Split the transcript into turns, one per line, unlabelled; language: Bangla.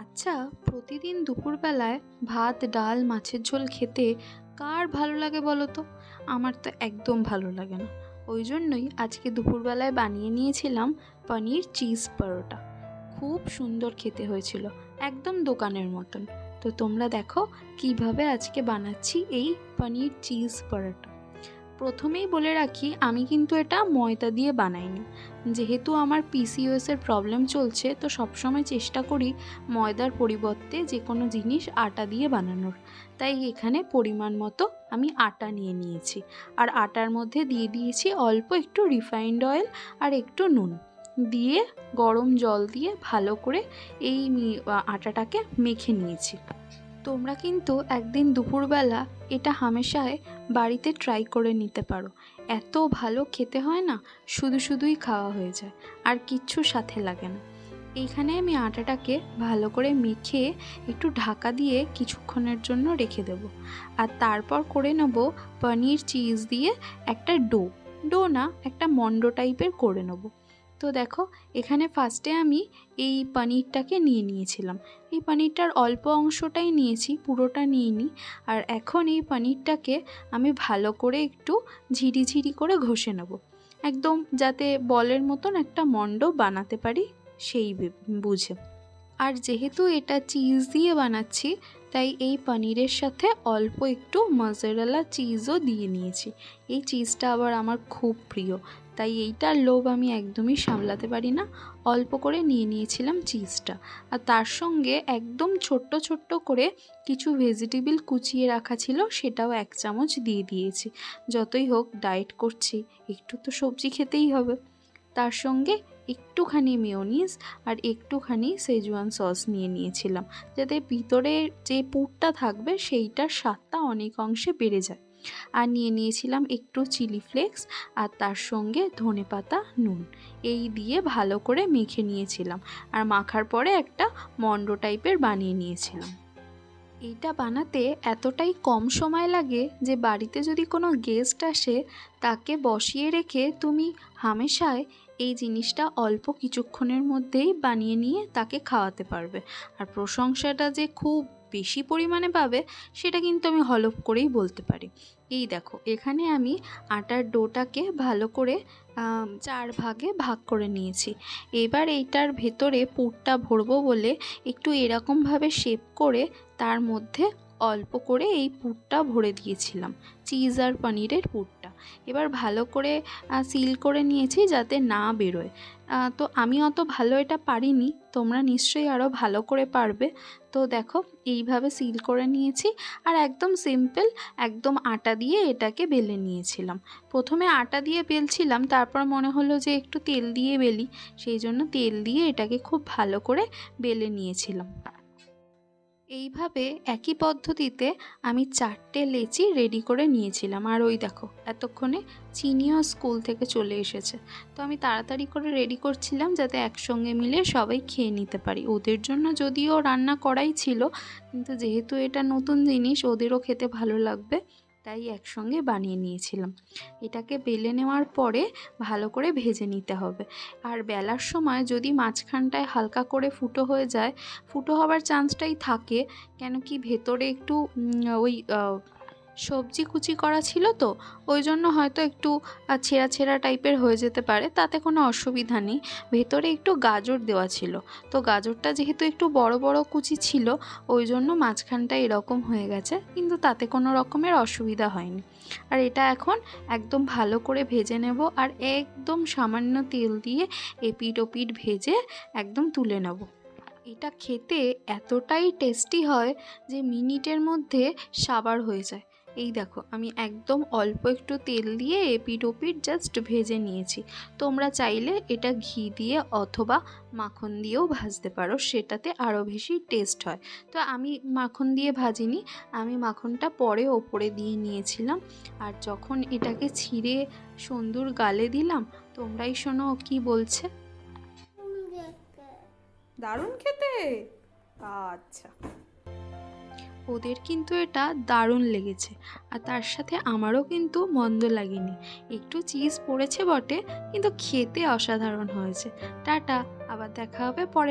আচ্ছা, প্রতিদিন দুপুরবেলায় ভাত ডাল মাছের ঝোল খেতে কার ভালো লাগে বলো তো? আমার তো একদম ভালো লাগে না। ওই জন্যই আজকে দুপুরবেলায় বানিয়ে নিয়েছিলাম পনির চিজ পরোটা। খুব সুন্দর খেতে হয়েছিল, একদম দোকানের মতন। তো তোমরা দেখো কিভাবে আজকে বানাচ্ছি এই পনির চিজ পরোটা। প্রথমেই বলে রাখি, আমি কিন্তু এটা ময়দা দিয়ে বানাইনি। যেহেতু আমার পিসিওএসের প্রবলেম চলছে, তো সবসময় চেষ্টা করি ময়দার পরিবর্তে যে কোনো জিনিস আটা দিয়ে বানানোর। তাই এখানে পরিমাণ মতো আমি আটা নিয়ে নিয়েছি, আর আটার মধ্যে দিয়ে দিয়েছি অল্প একটু রিফাইন্ড অয়েল আর একটু নুন দিয়ে গরম জল দিয়ে ভালো করে এই আটাটাকে মেখে নিয়েছি। তোমরা কিন্তু একদিন দুপুরবেলা এটা হামেশাই বাড়িতে ট্রাই করে নিতে পারো। এত ভালো খেতে হয় না, শুধু শুধুই খাওয়া হয়ে যায়, আর কিচ্ছু সাথে লাগে না। এইখানে আমি আটাটাকে ভালো করে মেখে একটু ঢাকা দিয়ে কিছুক্ষণের জন্য রেখে দেব। আর তারপর করে নেব পনির চিজ দিয়ে একটা ডো না, একটা মন্ড টাইপের করে নেব। তো দেখো, এখানে ফার্স্টে আমি এই পনিরটাকে নিয়ে নিয়েছিলাম। এই পনিরটার অল্প অংশটাই নিয়েছি, পুরোটা নিইনি। আর এখন এই পনিরটাকে আমি ভালো করে একটু ঝিরিঝিরি করে ঘষে নেব, একদম যাতে বলের মতন একটা মন্ড বানাতে পারি সেই বুঝে। আর যেহেতু এটা চিজ দিয়ে বানাচ্ছি, তাই এই পনিরের সাথে অল্প একটু মজারেলা চিজও দিয়ে নিয়েছি। এই চিজটা আবার আমার খুব প্রিয়, তাই এইটার লোভ আমি একদমই সামলাতে পারি না। অল্প করে নিয়ে নিয়েছিলাম চিজটা, আর তার সঙ্গে একদম ছোট্ট ছোট্ট করে কিছু ভেজিটেবল কুচিয়ে রাখা ছিল, সেটাও 1 চামচ দিয়ে দিয়েছি। যতই হোক ডায়েট করছি, একটু তো সবজি খেতেই হবে। তার সঙ্গে একটুখানি মেয়োনিজ আর একটুখানি সেজওয়ান সস নিয়ে নিয়েছিলাম, যাতে ভিতরে যে পুরটা থাকবে সেইটার স্বাদটা অনেক অংশে বেড়ে যায়। আর নিয়ে নিয়েছিলাম একটু চিলি ফ্লেক্স, আর তার সঙ্গে ধনেপাতা, নুন। এই দিয়ে ভালো করে মেখে নিয়েছিলাম, আর মাখার পরে একটা মন্ড টাইপের বানিয়ে নিয়েছিলাম। এইটা বানাতে এতটাই কম সময় লাগে যে বাড়িতে যদি কোনো গেস্ট আসে, তাকে বসিয়ে রেখে তুমি হামেশাই এই জিনিসটা অল্প কিছুক্ষণের মধ্যেই বানিয়ে নিয়ে তাকে খাওয়াতে পারবে। আর প্রশংসাটা যে খুব বেশি পরিমাণে পাবে, সেটা কিন্তু আমি হলফ করেই বলতে পারি। এই দেখো, এখানে আমি আটার ডোটাকে ভালো করে 4 ভাগে ভাগ করে নিয়েছি। এবার এইটার ভেতরে পুরটা ভরবো বলে একটু এরকমভাবে শেপ করে তার মধ্যে অল্প করে এই পুরটা ভরে দিয়েছিলাম, চিজ আর পনিরের পুরটা। এবার ভালো করে সিল করে নিয়েছি যাতে না বেরোয়। তো আমি অত ভালো এটা পারিনি, তোমরা নিশ্চয়ই আরও ভালো করে পারবে। তো দেখো, এইভাবে সিল করে নিয়েছি। আর একদম সিম্পল, একদম আটা দিয়ে এটাকে বেলে নিয়েছিলাম। প্রথমে আটা দিয়ে বেলছিলাম, তারপর মনে হলো যে একটু তেল দিয়ে বেলি, সেই জন্য তেল দিয়ে এটাকে খুব ভালো করে বেলে নিয়েছিলাম। এইভাবে একই পদ্ধতিতে আমি 4টে লেচি রেডি করে নিয়েছিলাম। আর ওই দেখো, এতক্ষণে চিনিও স্কুল থেকে চলে এসেছে। তো আমি তাড়াতাড়ি করে রেডি করছিলাম যাতে একসঙ্গে মিলে সবাই খেয়ে নিতে পারি। ওদের জন্য যদিও রান্না করাই ছিল, কিন্তু যেহেতু এটা নতুন জিনিস, ওদেরও খেতে ভালো লাগবে, তাই একসঙ্গে বানিয়ে নিয়েছিলাম। এটাকে বেলে নেওয়ার পরে ভালো করে ভেজে নিতে হবে। আর বেলার সময় যদি মাঝখানটায় হালকা করে ফুটো হয়ে যায়, ফুটো হওয়ার চান্সটাই থাকে, কেন কি ভেতরে একটু ওই সবজি কুচি করা ছিল, তো ওই জন্য হয়তো একটু ছেঁড়া ছেঁড়া টাইপের হয়ে যেতে পারে, তাতে কোনো অসুবিধা নেই। ভেতরে একটু গাজর দেওয়া ছিল, তো গাজরটা যেহেতু একটু বড় বড় কুচি ছিল, ওই জন্য মাঝখানটা এরকম হয়ে গেছে, কিন্তু তাতে কোনো রকমের অসুবিধা হয়নি। আর এটা এখন একদম ভালো করে ভেজে নেব, আর একদম সামান্য তেল দিয়ে এপিট ওপিট ভেজে একদম তুলে নেব। এটা খেতে এতটাই টেস্টি হয় যে মিনিটের মধ্যে সাবার হয়ে যায়। এই দেখো, আমি একদম অল্প একটু তেল দিয়ে এপিট ওপিট জাস্ট ভেজে নিয়েছি। তোমরা চাইলে এটা ঘি দিয়ে অথবা মাখন দিয়েও ভাজতে পারো, সেটাতে আরও বেশি টেস্ট হয়। তো আমি মাখন দিয়ে ভাজিনি, আমি মাখনটা পরে ওপরে দিয়ে নিয়েছিলাম। আর যখন এটাকে ছিঁড়ে সন্দুর গালে দিলাম, তোমরাই শোনো ও কী বলছে।
দারুণ খেতে। আচ্ছা।
ওদের কিন্তু এটা দারুণ লেগেছে, আর তার সাথে আমারও কিন্তু মন্দ লাগেনি। একটু চিজ পড়েছে বটে, কিন্তু খেতে অসাধারণ হয়েছে। টাটা, আবার দেখা হবে পরে।